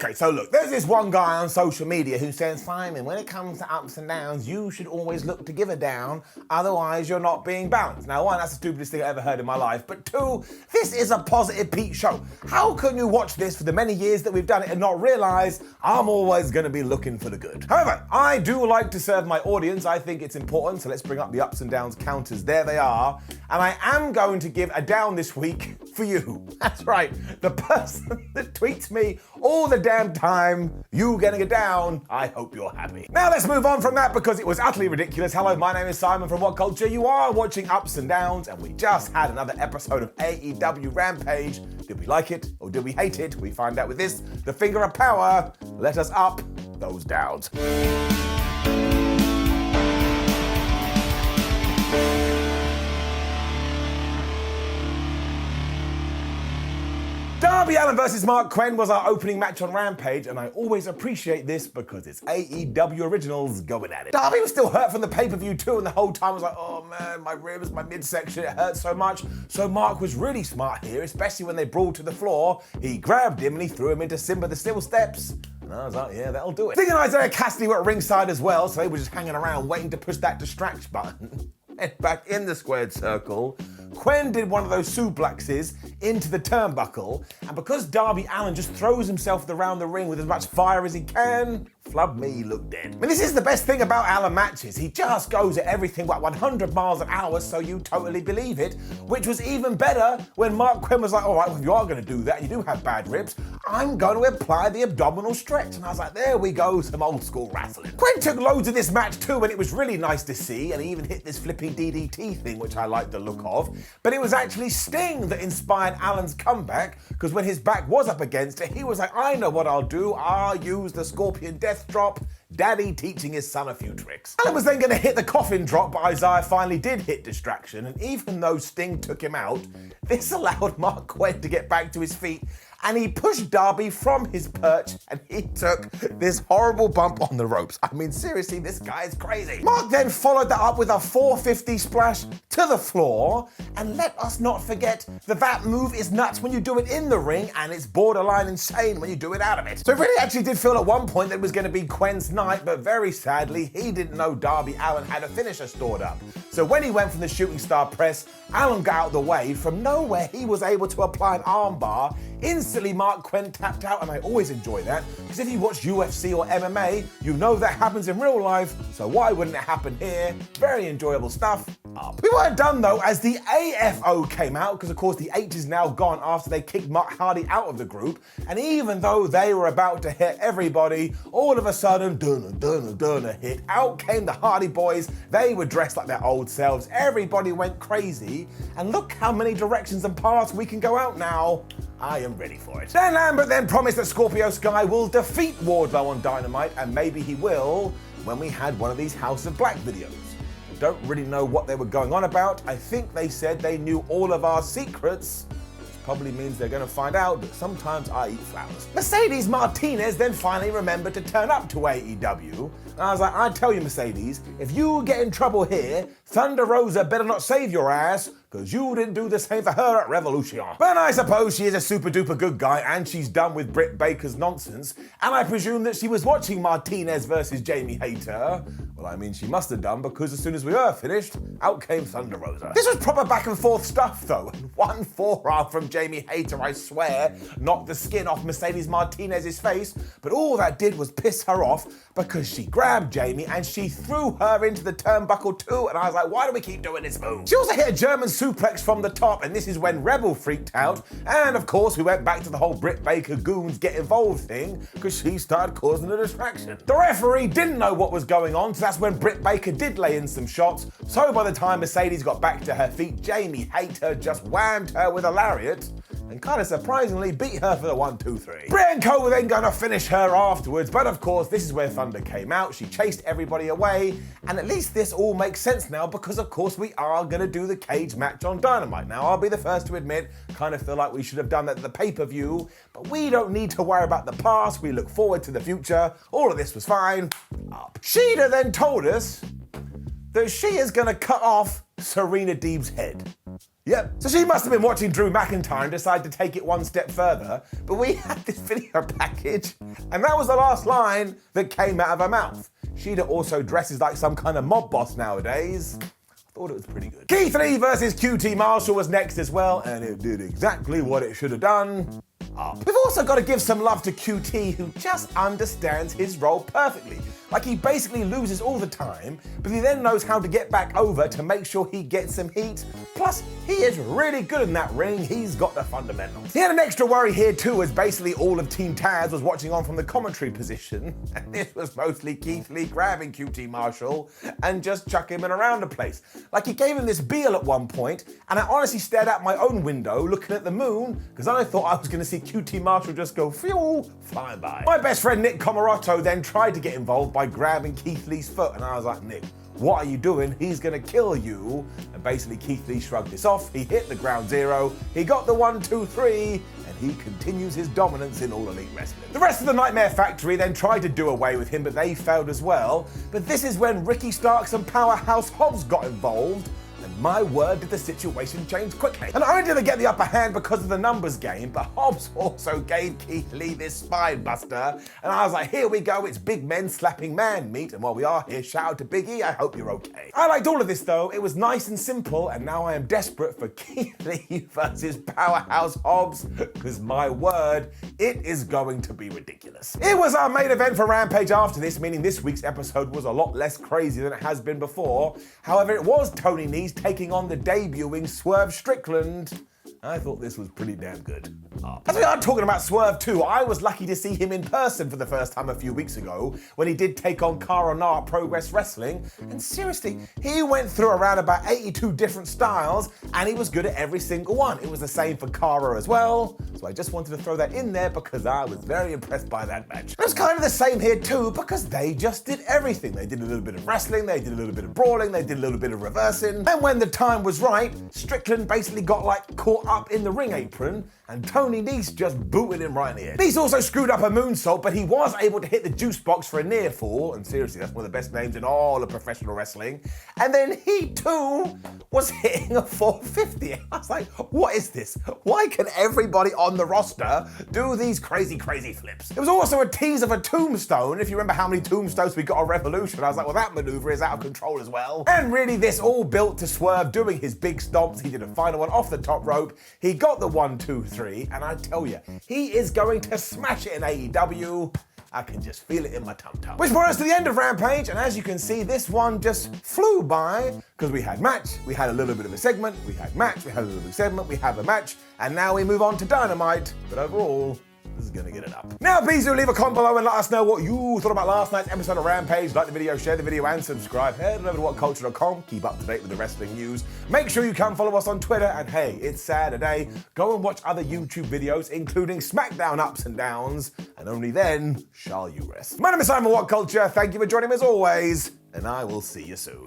Okay, so look, there's this one guy on social media who says, Simon, when it comes to ups and downs, you should always look to give a down, otherwise you're not being balanced. Now, one, that's the stupidest thing I ever heard in my life, but two, this is a Positive Pete show. How can you watch this for the many years that we've done it and not realize I'm always gonna be looking for the good? However, I do like to serve my audience. I think it's important, so let's bring up the ups and downs counters. There they are. And I am going to give a down this week for you. That's right, the person that tweets me all the damn time, you getting a down, I hope you're happy. Now let's move on from that because it was utterly ridiculous. Hello, my name is Simon from WhatCulture. You are watching Ups and Downs, and we just had another episode of AEW Rampage. Did we like it or did we hate it? We find out with this, the finger of power. Let us up those downs. Darby Allin versus Marq Quen was our opening match on Rampage, and I always appreciate this because it's AEW originals going at it. Darby was still hurt from the pay-per-view too, and the whole time I was like, oh man, my ribs, my midsection, it hurts so much. So Marq was really smart here, especially when they brawled to the floor. He grabbed him and he threw him into Simba the Steel Steps. And I was like, yeah, that'll do it. Sting and Isaiah Cassidy were at ringside as well, so they were just hanging around waiting to push that distract button. And back in the squared circle, Quen did one of those suplexes into the turnbuckle, and because Darby Allin just throws himself around the ring with as much fire as he can, flub me, he looked dead. I mean, this is the best thing about Allin matches. He just goes at everything like 100 miles an hour, so you totally believe it, which was even better when Marq Quen was like, all right, well, if you are going to do that, you do have bad ribs, I'm going to apply the abdominal stretch. And I was like, there we go, some old school wrestling. Quen took loads of this match too, and it was really nice to see, and he even hit this flipping DDT thing, which I like the look of. But it was actually Sting that inspired Allen's comeback, because when his back was up against it, he was like, I know what I'll do. I'll use the Scorpion Death Drop. Daddy teaching his son a few tricks. Allin was then going to hit the coffin drop, but Isaiah finally did hit distraction, and even though Sting took him out, this allowed Marq Quen to get back to his feet, and he pushed Darby from his perch, and he took this horrible bump on the ropes. I mean, seriously, this guy is crazy. Marq then followed that up with a 450 splash to the floor, and let us not forget that move is nuts when you do it in the ring, and it's borderline insane when you do it out of it. So it really actually did feel at one point that it was going to be Quen's night, but very sadly, he didn't know Darby Allin had a finisher stored up. So when he went from the shooting star press, Allin got out of the way. From nowhere, he was able to apply an armbar. Instantly, Marq Quen tapped out, and I always enjoy that, because if you watch UFC or MMA, you know that happens in real life, so why wouldn't it happen here? Very enjoyable stuff. Up. We weren't done though, as the AFO came out, because of course the H is now gone after they kicked Matt Hardy out of the group, and even though they were about to hit everybody, all of a sudden, dunna hit. Out came the Hardy Boys. They were dressed like their old selves. Everybody went crazy, and look how many directions and paths we can go out now. I am ready for it. Dan Lambert then promised that Scorpio Sky will defeat Wardlow on Dynamite, and maybe he will when we had one of these House of Black videos. I don't really know what they were going on about. I think they said they knew all of our secrets, which probably means they're going to find out that sometimes I eat flowers. Mercedes Martinez then finally remembered to turn up to AEW. And I was like, I tell you, Mercedes, if you get in trouble here, Thunder Rosa better not save your ass, because you didn't do the same for her at Revolution. But I suppose she is a super duper good guy, and she's done with Britt Baker's nonsense, and I presume that she was watching Martinez versus Jamie Hayter. Well, I mean, she must have done, because as soon as we were finished, out came Thunder Rosa. This was proper back and forth stuff though, and one forearm from Jamie Hayter, I swear, knocked the skin off Mercedes Martinez's face, but all that did was piss her off, because she grabbed Jamie and she threw her into the turnbuckle too, and I was like, why do we keep doing this move? She also hit a German suplex from the top, and this is when Rebel freaked out, and of course we went back to the whole Britt Baker goons get involved thing, because she started causing a distraction. The referee didn't know what was going on, so that's when Britt Baker did lay in some shots, so by the time Mercedes got back to her feet, Jamie Hayter just whammed her with a lariat, and kind of surprisingly beat her for the 1, 2, 3. Britt and Co were then gonna finish her afterwards, but of course this is where Thunder came out. She chased everybody away, and at least this all makes sense now, because of course we are gonna do the cage match on Dynamite. Now I'll be the first to admit, kind of feel like we should have done that at the pay-per-view, but we don't need to worry about the past, we look forward to the future. All of this was fine. Up. Sheeta then told us that she is gonna cut off Serena Deeb's head. Yep. So she must have been watching Drew McIntyre and decided to take it one step further, but we had this video package, and that was the last line that came out of her mouth. She'd also dresses like some kind of mob boss nowadays. Thought it was pretty good. Keith Lee versus QT Marshall was next as well, and it did exactly what it should have done. We've also got to give some love to QT, who just understands his role perfectly. Like, he basically loses all the time, but he then knows how to get back over to make sure he gets some heat. Plus, he is really good in that ring. He's got the fundamentals. He had an extra worry here too, as basically all of Team Taz was watching on from the commentary position, and this was mostly Keith Lee grabbing QT Marshall and just chucking him around the place. Like, he gave him this beal at one point, and I honestly stared out my own window looking at the moon, because I thought I was going to see QT Marshall just go phew, flying by. My best friend Nick Comoroto then tried to get involved by grabbing Keith Lee's foot, and I was like, Nick, what are you doing? He's gonna kill you. And basically Keith Lee shrugged this off. He hit the ground zero. He got the 1, 2, 3, and he continues his dominance in All Elite Wrestling. The rest of the Nightmare Factory then tried to do away with him, but they failed as well. But this is when Ricky Starks and Powerhouse Hobbs got involved. My word, did the situation change quickly. And not only did they get the upper hand because of the numbers game, but Hobbs also gave Keith Lee this spine buster. And I was like, here we go, it's big men slapping man meat. And while we are here, shout out to Big E, I hope you're okay. I liked all of this though. It was nice and simple, and now I am desperate for Keith Lee versus Powerhouse Hobbs, because my word, it is going to be ridiculous. It was our main event for Rampage after this, meaning this week's episode was a lot less crazy than it has been before. However, it was Tony Nese taking on the debuting Swerve Strickland. I thought this was pretty damn good. As we are talking about Swerve too, I was lucky to see him in person for the first time a few weeks ago when he did take on Cara at Progress Wrestling. And seriously, he went through around about 82 different styles and he was good at every single one. It was the same for Cara as well. So I just wanted to throw that in there because I was very impressed by that match. It was kind of the same here too because they just did everything. They did a little bit of wrestling, they did a little bit of brawling, they did a little bit of reversing. And when the time was right, Strickland basically got like caught up in the ring apron and Tony Nese just booted him right in the head. Nese also screwed up a moonsault, but he was able to hit the juice box for a near fall, and seriously, that's one of the best names in all of professional wrestling. And then he too was hitting a 450. I was like, what is this? Why can everybody on the roster do these crazy, crazy flips? There was also a tease of a tombstone. If you remember how many tombstones we got on Revolution, I was like, well, that maneuver is out of control as well. And really, this all built to Swerve doing his big stomps. He did a final one off the top rope. He got the 1, 2, 3. And I tell you, he is going to smash it in AEW. I can just feel it in my tum-tum. Which brought us to the end of Rampage, and as you can see, this one just flew by, because we had match, we had a little bit of a segment, we had match, we had a little bit of segment, we have a match, and now we move on to Dynamite. But overall, this is gonna get it up. Now, please do leave a comment below and let us know what you thought about last night's episode of Rampage. Like the video, share the video, and subscribe. Head over to WhatCulture.com. Keep up to date with the wrestling news. Make sure you come follow us on Twitter. And hey, it's Saturday. Go and watch other YouTube videos, including SmackDown Ups and Downs. And only then shall you rest. My name is Simon WhatCulture. Thank you for joining me as always, and I will see you soon.